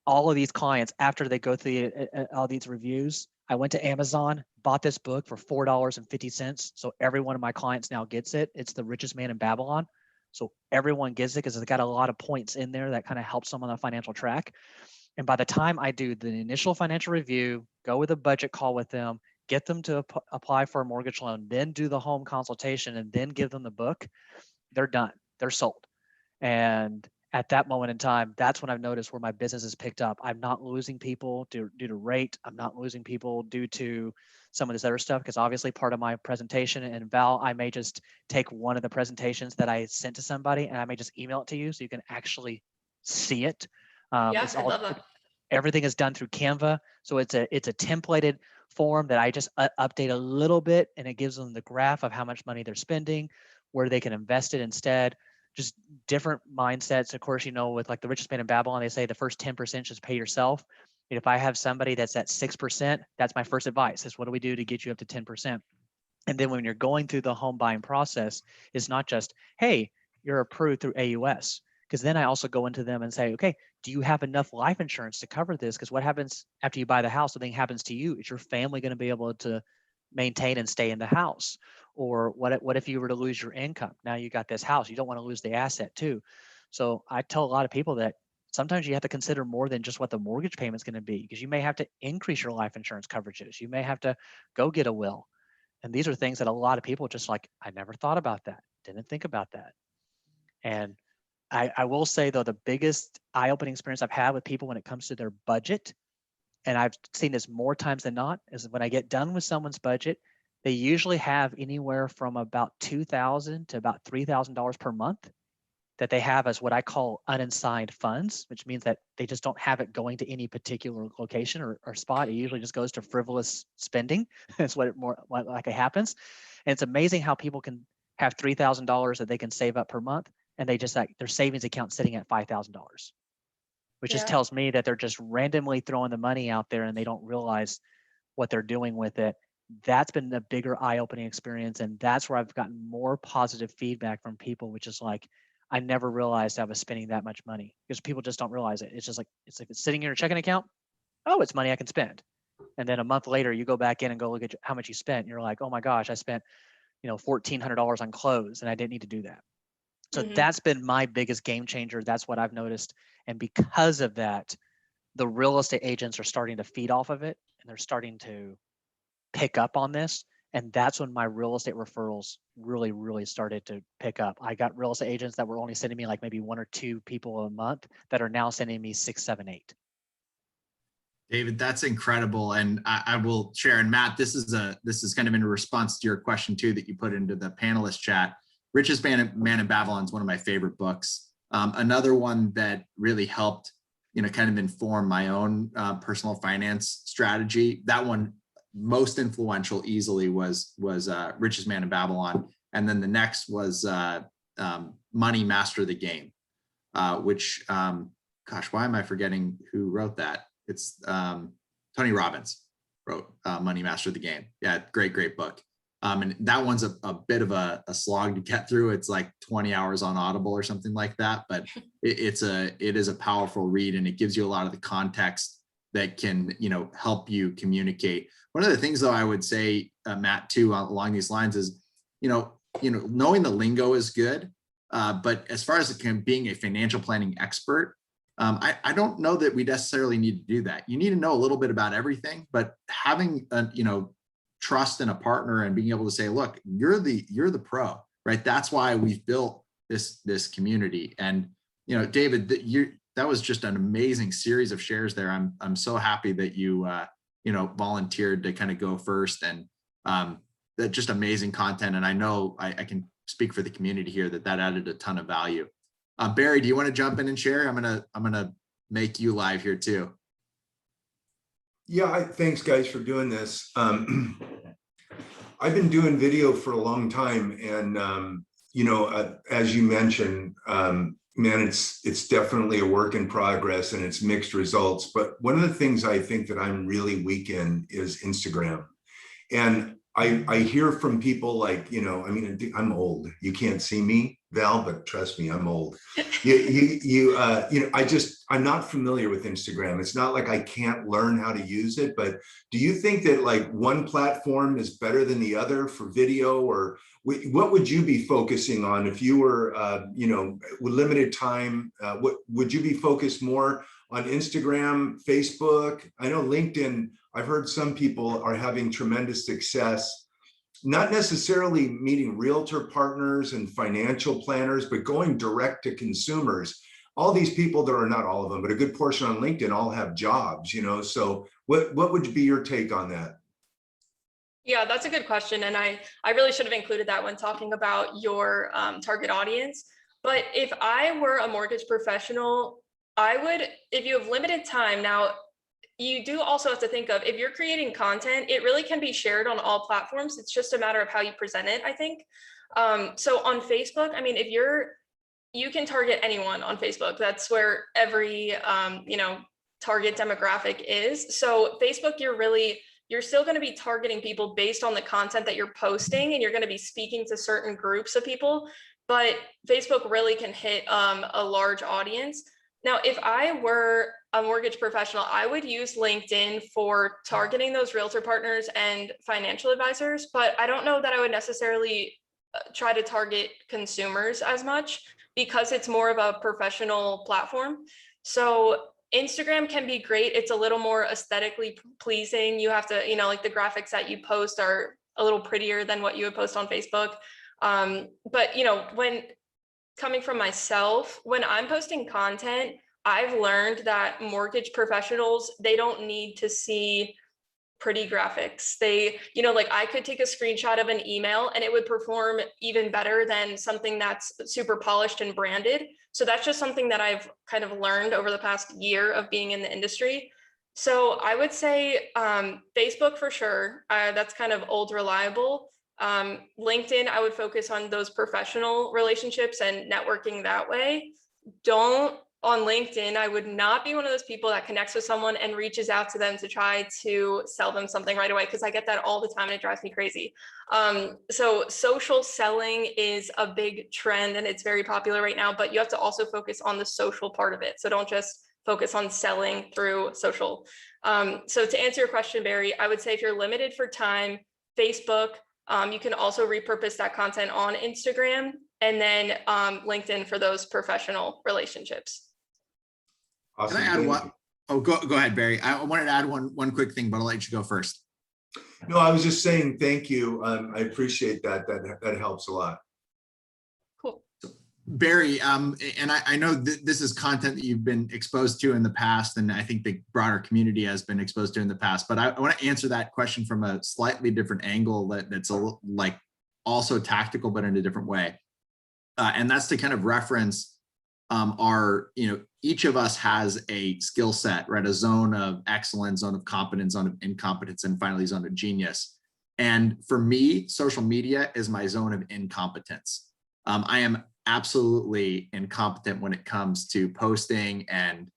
all of these clients, after they go through all these reviews, I went to Amazon, bought this book for $4.50. So every one of my clients now gets it. It's The Richest Man in Babylon. So everyone gets it because it's got a lot of points in there that kind of helps them on the financial track. And by the time I do the initial financial review, go with a budget call with them, get them to apply for a mortgage loan, then do the home consultation, and then give them the book, they're done. They're sold. And at that moment in time, that's when I've noticed where my business has picked up. I'm not losing people due to rate. I'm not losing people due to some of this other stuff, because obviously part of my presentation, and Val, I may just take one of the presentations that I sent to somebody and I may just email it to you so you can actually see it. Yeah, I love that. Everything is done through Canva. So it's a templated form that I just update a little bit, and it gives them the graph of how much money they're spending, where they can invest it instead. Just different mindsets. Of course, with like The Richest Man in Babylon, they say the first 10% should pay yourself. And if I have somebody that's at 6%, that's my first advice is what do we do to get you up to 10%? And then when you're going through the home buying process, it's not just, hey, you're approved through AUS. Because then I also go into them and say, okay, do you have enough life insurance to cover this? Because what happens after you buy the house, something happens to you, is your family going to be able to maintain and stay in the house? Or what if you were to lose your income? Now you got this house, you don't want to lose the asset too. So I tell a lot of people that sometimes you have to consider more than just what the mortgage payment's going to be, because you may have to increase your life insurance coverages. You may have to go get a will. And these are things that a lot of people just like, I never thought about that, didn't think about that. And I will say though, the biggest eye-opening experience I've had with people when it comes to their budget, and I've seen this more times than not, is when I get done with someone's budget, they usually have anywhere from about $2,000 to about $3,000 per month that they have as what I call unassigned funds, which means that they just don't have it going to any particular location or spot. It usually just goes to frivolous spending. That's what it more like it happens. And it's amazing how people can have $3,000 that they can save up per month, and they just like their savings account sitting at $5,000, which just tells me that they're just randomly throwing the money out there and they don't realize what they're doing with it. That's been the bigger eye-opening experience, and that's where I've gotten more positive feedback from people, which is like, I never realized I was spending that much money, because people just don't realize it. It's just like, it's sitting in your checking account. Oh, it's money I can spend. And then a month later, you go back in and go look at how much you spent. And you're like, oh my gosh, I spent, $1,400 on clothes and I didn't need to do that. So that's been my biggest game changer. That's what I've noticed. And because of that, the real estate agents are starting to feed off of it, and they're starting to pick up on this. And that's when my real estate referrals really, really started to pick up. I got real estate agents that were only sending me like maybe 1 or 2 people a month that are now sending me 6, 7, 8. David, that's incredible. And I will share, and Matt, this is kind of in response to your question too, that you put into the panelist chat. Richest Man in Babylon is one of my favorite books. Another one that really helped, kind of inform my own personal finance strategy. That one, most influential easily, was Richest Man in Babylon. And then the next was Money Master the Game, which, gosh, why am I forgetting who wrote that? It's Tony Robbins wrote Money Master the Game. Yeah, great book. And that one's a bit of a slog to get through. It's like 20 hours on Audible or something like that, but it is a powerful read, and it gives you a lot of the context that can, help you communicate. One of the things though, I would say, Matt, too, along these lines is, knowing the lingo is good. But as far as being a financial planning expert, I don't know that we necessarily need to do that. You need to know a little bit about everything, but having trust in a partner and being able to say, look, you're the pro, right? That's why we've built this community. And David, that was just an amazing series of shares there. I'm so happy that you volunteered to kind of go first, and that just amazing content. And I know I can speak for the community here that added a ton of value. Barry, do you want to jump in and share? I'm gonna make you live here too. Yeah, thanks guys for doing this. I've been doing video for a long time, and as you mentioned, man, it's definitely a work in progress and it's mixed results. But one of the things I think that I'm really weak in is Instagram. And I hear from people like, I'm old. You can't see me, Val, but trust me, I'm old. I'm not familiar with Instagram. It's not like I can't learn how to use it, but do you think that like one platform is better than the other for video, or what would you be focusing on if you were, with limited time? What would you be focused more on? Instagram, Facebook? I know LinkedIn, I've heard some people are having tremendous success, not necessarily meeting realtor partners and financial planners, but going direct to consumers. All these people, there are not all of them, but a good portion on LinkedIn all have jobs, so what would be your take on that? Yeah, that's a good question. And I really should have included that when talking about your target audience. But if I were a mortgage professional, I would, if you have limited time now, you do also have to think of, if you're creating content, it really can be shared on all platforms. It's just a matter of how you present it, I think. So on Facebook, I mean, you can target anyone on Facebook. That's where every, target demographic is. So Facebook, you're still going to be targeting people based on the content that you're posting, and you're going to be speaking to certain groups of people, but Facebook really can hit a large audience. Now, if I were a mortgage professional, I would use LinkedIn for targeting those realtor partners and financial advisors, but I don't know that I would necessarily try to target consumers as much, because it's more of a professional platform. So Instagram can be great. It's a little more aesthetically pleasing. You have to, like the graphics that you post are a little prettier than what you would post on Facebook. But when coming from myself, when I'm posting content, I've learned that mortgage professionals, they don't need to see pretty graphics. They, like I could take a screenshot of an email and it would perform even better than something that's super polished and branded. So that's just something that I've kind of learned over the past year of being in the industry. So I would say Facebook for sure. That's kind of old reliable. LinkedIn, I would focus on those professional relationships and networking that way. On LinkedIn, I would not be one of those people that connects with someone and reaches out to them to try to sell them something right away, because I get that all the time and it drives me crazy. So social selling is a big trend and it's very popular right now, but you have to also focus on the social part of it. So don't just focus on selling through social. So to answer your question, Barry, I would say if you're limited for time, Facebook, you can also repurpose that content on Instagram, and then LinkedIn for those professional relationships. Awesome. Can I add one? Oh, go ahead, Barry. I wanted to add one quick thing, but I'll let you go first. No, I was just saying thank you. I appreciate that. That helps a lot. Cool. Barry, and I know this is content that you've been exposed to in the past, and I think the broader community has been exposed to in the past, but I want to answer that question from a slightly different angle that's like also tactical, but in a different way. And that's to kind of reference each of us has a skill set, right? A zone of excellence, zone of competence, zone of incompetence, and finally zone of genius. And for me, social media is my zone of incompetence. I am absolutely incompetent when it comes to posting and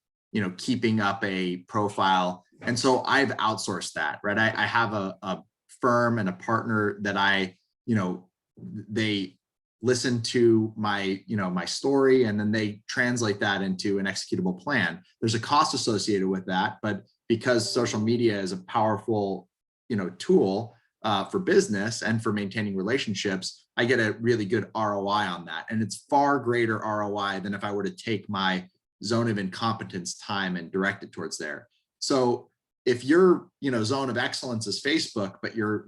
keeping up a profile. And so I've outsourced that, right? I have a firm and a partner that they listen to my, my story, and then they translate that into an executable plan. There's a cost associated with that, but because social media is a powerful, tool for business and for maintaining relationships, I get a really good ROI on that. And it's far greater ROI than if I were to take my zone of incompetence time and direct it towards there. So if your, zone of excellence is Facebook, but you're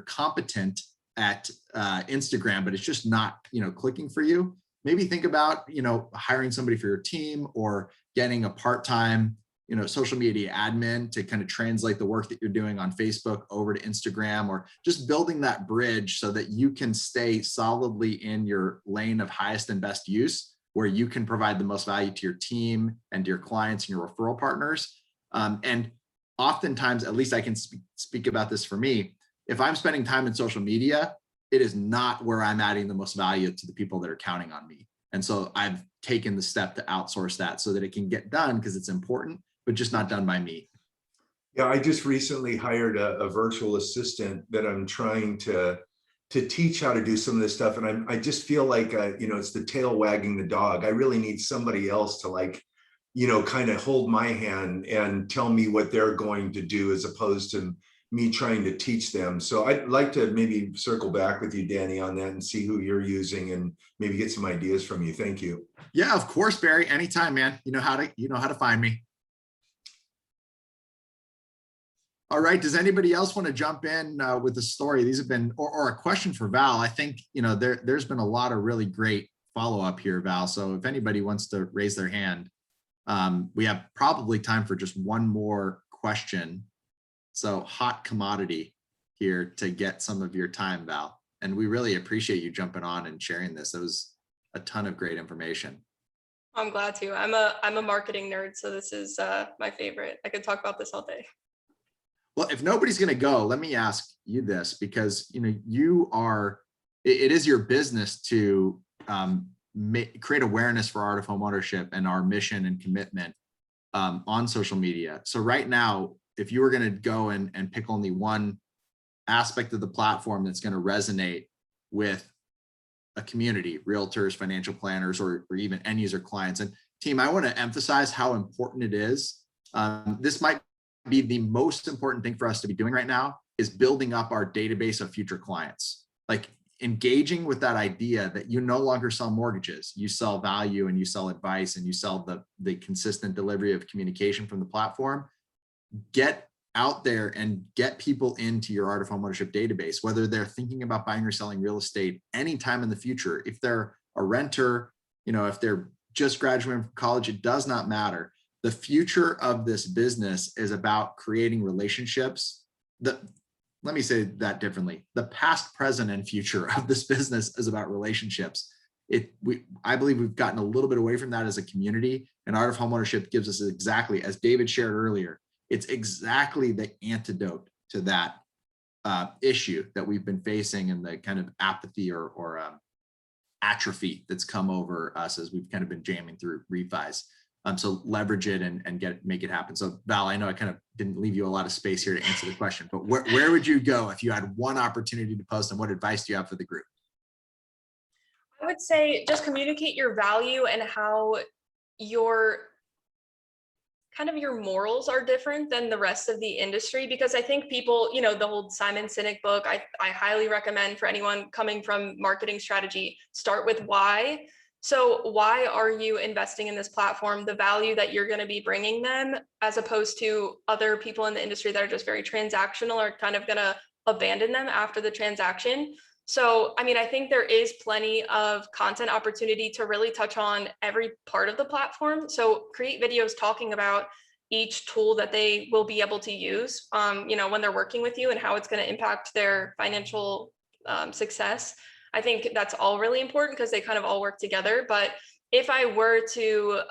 competent at Instagram, but it's just not, clicking for you, maybe think about, hiring somebody for your team, or getting a part-time, social media admin to kind of translate the work that you're doing on Facebook over to Instagram, or just building that bridge so that you can stay solidly in your lane of highest and best use, where you can provide the most value to your team and to your clients and your referral partners. And oftentimes, at least I can speak about this for me, if I'm spending time in social media, it is not where I'm adding the most value to the people that are counting on me. And so I've taken the step to outsource that so that it can get done, because it's important, but just not done by me. Yeah, I just recently hired a virtual assistant that I'm trying to teach how to do some of this stuff. And I just feel like, it's the tail wagging the dog. I really need somebody else to kind of hold my hand and tell me what they're going to do, as opposed to me trying to teach them. So I'd like to maybe circle back with you, Danny, on that and see who you're using and maybe get some ideas from you. Thank you. Yeah, of course, Barry. Anytime, man. You know how to find me. All right. Does anybody else want to jump in with a story? These have been, or a question for Val. I think, there's been a lot of really great follow-up here, Val. So if anybody wants to raise their hand, we have probably time for just one more question. So hot commodity here to get some of your time, Val. And we really appreciate you jumping on and sharing this. It was a ton of great information. I'm glad to. I'm a marketing nerd, so this is my favorite. I could talk about this all day. Well, if nobody's going to go, let me ask you this, because it is your business to create awareness for art of homeownership and our mission and commitment on social media. So right now, if you were going to go and pick only one aspect of the platform that's going to resonate with a community, realtors, financial planners, or even end user clients. And team, I want to emphasize how important it is. This might be the most important thing for us to be doing right now, is building up our database of future clients. Like engaging with that idea that you no longer sell mortgages, you sell value, and you sell advice, and you sell the consistent delivery of communication from the platform. Get out there and get people into your art of homeownership database, whether they're thinking about buying or selling real estate anytime in the future. If they're a renter, if they're just graduating from college, it does not matter. The future of this business is about creating relationships. Let me say that differently. The past, present, and future of this business is about relationships. I believe we've gotten a little bit away from that as a community, and art of homeownership gives us exactly, as David shared earlier, it's exactly the antidote to that issue that we've been facing, and the kind of apathy or atrophy that's come over us as we've kind of been jamming through refis. So leverage it and make it happen. So Val, I know I kind of didn't leave you a lot of space here to answer the question, but where would you go if you had one opportunity to post, and what advice do you have for the group? I would say just communicate your value and how your morals are different than the rest of the industry, because I think people, the whole Simon Sinek book, I highly recommend for anyone coming from marketing strategy, start with why. So why are you investing in this platform? The value that you're going to be bringing them, as opposed to other people in the industry that are just very transactional, or kind of going to abandon them after the transaction. So, I think there is plenty of content opportunity to really touch on every part of the platform. So create videos talking about each tool that they will be able to use, when they're working with you, and how it's going to impact their financial success. I think that's all really important, because they kind of all work together. But if I were to,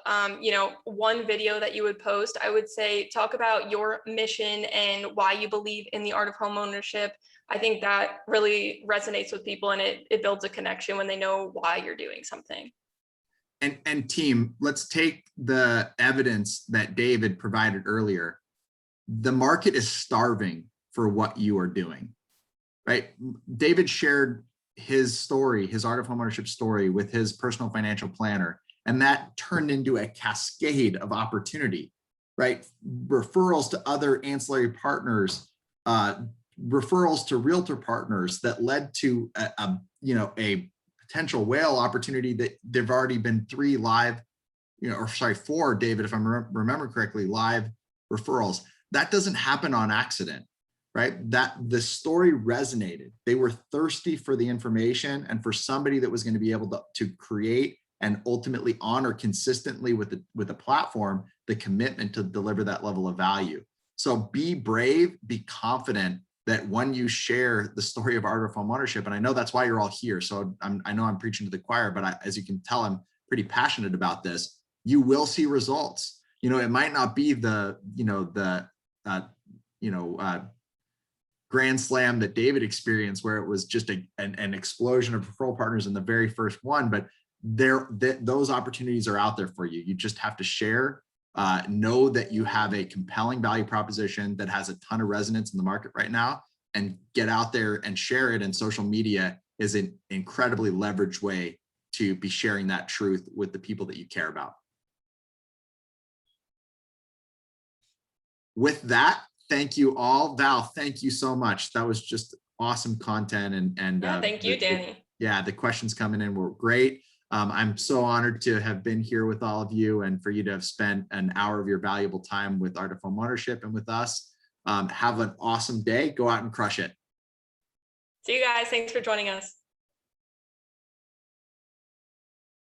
one video that you would post, I would say, talk about your mission and why you believe in the art of homeownership. I think that really resonates with people, and it builds a connection when they know why you're doing something. And team, let's take the evidence that David provided earlier. the market is starving for what you are doing, right? David shared his story, his Art of Homeownership story with his personal financial planner, and that turned into a cascade of opportunity, right? Referrals to other ancillary partners, referrals to realtor partners that led to a potential whale opportunity that there've already been 3 live, or sorry, 4, David, if I'm remember correctly, live referrals. That doesn't happen on accident, right? That the story resonated. They were thirsty for the information and for somebody that was going to be able to create and ultimately honor consistently with the platform, the commitment to deliver that level of value. So be brave, be confident that when you share the story of Art of Homeownership, and I know that's why you're all here. So I know I'm preaching to the choir, but as you can tell, I'm pretty passionate about this. You will see results. It might not be the grand slam that David experienced, where it was just an explosion of referral partners in the very first one, but those opportunities are out there for you. You just have to share, know that you have a compelling value proposition that has a ton of resonance in the market right now, and get out there and share it. And social media is an incredibly leveraged way to be sharing that truth with the people that you care about. With that, thank you all. Val, thank you so much. That was just awesome content. And yeah, thank you, Danny. The questions coming in were great. I'm so honored to have been here with all of you and for you to have spent an hour of your valuable time with Art of Homeownership and with us. Have an awesome day. Go out and crush it. See you guys. Thanks for joining us.